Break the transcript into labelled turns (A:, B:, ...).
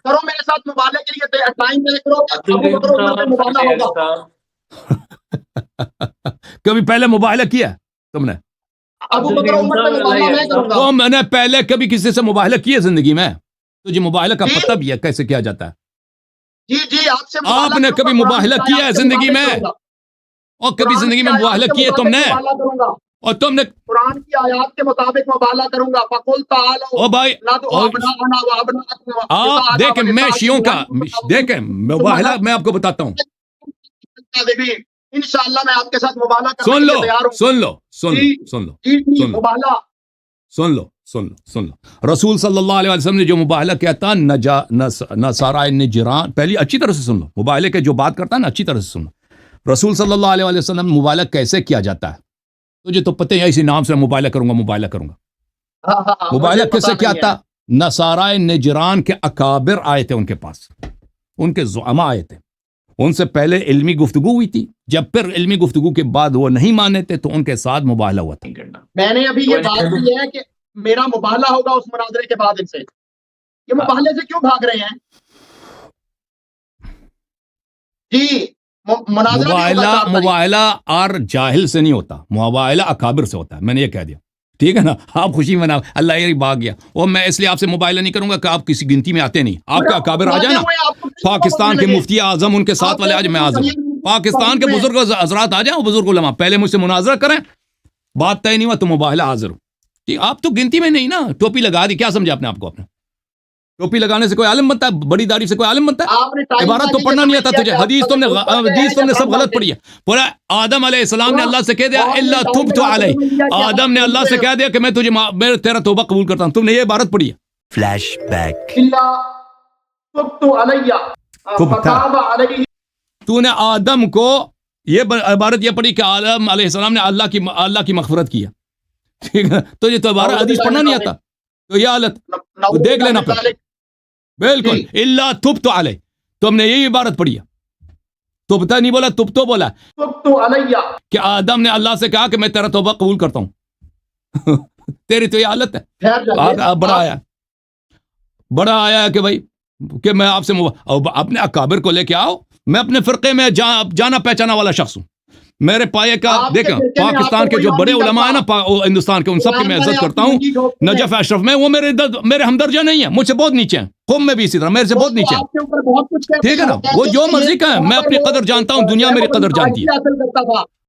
A: کرو میرے ساتھ مبالغے کے لیے ٹائم طے کرو، ابو بکر عمر پہ مبالغہ ہوگا.
B: کبھی پہلے مباہلہ کیا تم نے؟
A: ابو بکر عمر پہ مبالغہ میں کروں گا.
B: تو میں نے پہلے کبھی کسی سے مباہلہ کیا زندگی میں؟ تجھے مباہلہ کا پتہ بھی ہے کیسے کیا جاتا ہے؟
A: جی آپ سے
B: آپ نے کبھی مباہلہ کیا ہے زندگی میں؟ اور کبھی زندگی میں مباہلہ کیا تم نے؟ اور تم نے
A: قرآن کی آیات کے مطابق مبالغہ کروں گا. فقل تعالوا
B: او بھائی آپ دیکھیں، میں شیعوں کا دیکھیں مباہلہ میں آپ کو بتاتا ہوں.
A: انشاءاللہ میں آپ کے ساتھ مبالغہ کرنے
B: سن
A: کے
B: لو
A: لیے تیار ہوں.
B: سن لو سن لو سن لو
A: جی مبالغہ
B: سن لو سن لو سن لو. رسول صلی اللہ علیہ وسلم نے جو مباہلہ کیا تھا نصارى نجران، پہلی اچھی طرح سے سن لو، مباہلے کے جو بات کرتا ہے نا اچھی طرح سے سن لو. رسول صلی اللہ علیہ وسلم مباہلہ کیسے کیا جاتا ہے تجھے تو پتہ ہے، اسی نام سے مباہلہ کروں گا مباہلہ کروں گا. مباہلہ کیسے کیا تھا؟ نصارى نجران کے اکابر آئے تھے ان کے پاس، ان کے زعماء آئے تھے، ان سے پہلے علمی گفتگو ہوئی تھی، جب پھر علمی گفتگو کے بعد وہ نہیں مانے تھے تو ان کے ساتھ مباہلہ ہوا تھا.
A: میں نے ابھی یہ بات کی ہے کہ میرا مباہلہ ہوگا اس مناظرے کے بعد ان سے. یہ مباہلے سے کیوں بھاگ رہے ہیں؟ جی
B: مباہلہ اور جاہل سے نہیں ہوتا، مباہلہ اکابر سے ہوتا ہے. میں نے یہ کہہ دیا، ٹھیک ہے نا؟ آپ خوشی مناؤ، اللہ یہ بھاگ گیا. اور میں اس لیے آپ سے مباہلہ نہیں کروں گا کہ آپ کسی گنتی میں آتے نہیں. آپ کے اکابر آ جائیں نا، پاکستان کے مفتی اعظم ان کے ساتھ والے آج میں اعظم، پاکستان کے بزرگ حضرات آ جائیں، بزرگ علماء پہلے مجھ سے مناظرہ کریں، بات طے نہیں ہوا تو مباہلہ حاضر ہو. آپ تو گنتی میں نہیں نا. ٹوپی لگا دی، کیا سمجھا اپنے آپ کو؟ اپنے ٹوپی لگانے سے کوئی عالم بنتا ہے؟ بڑی داڑھی سے کوئی عالم بنتا ہے؟ عبارت تو پڑھنا نہیں آتا تجھے، حدیث تم نے سب غلط پڑھی ہے. پورا آدم علیہ السلام نے اللہ سے کہہ دیا الا تبت علیہ، آدم نے اللہ سے کہہ دیا کہ میں تجھے تیرا توبہ قبول کرتا ہوں. تم نے یہ عبارت پڑھی ہے.
C: Flashback.
B: تو نے آدم کو یہ عبارت یہ پڑھی کہ آدم علیہ السلام نے اللہ کی مغفرت کیا، ٹھیک ہے؟ تو یہ تو عبارت حدیث پڑھنا نہیں آتا، تو یہ حالت دیکھ لینا پھر. بالکل الا تبت علیہ، تم نے یہی عبارت پڑھی ہے. تبتا نہیں بولا، تب تو بولا کہ آدم نے اللہ سے کہا کہ میں تیرا توبہ قبول کرتا ہوں. تیری تو یہ حالت ہے. بڑا آیا کہ بھائی کہ میں آپ سے اپنے اکابر کو لے کے آؤ. میں اپنے فرقے میں جانا پہچانا والا شخص ہوں. میرے پائے کا دیکھیں، پاکستان کے جو بڑے علماء ہیں نا ہندوستان کے، ان سب کی میں عزت کرتا ہوں. نجف اشرف میں وہ میرے ہمدرجہ نہیں ہیں، مجھ سے بہت نیچے ہیں. قم میں بھی اسی طرح میرے سے بہت نیچے ہیں، ٹھیک ہے نا؟ وہ جو مرضی کا ہے، میں اپنی قدر جانتا ہوں، دنیا میری قدر جانتی ہے.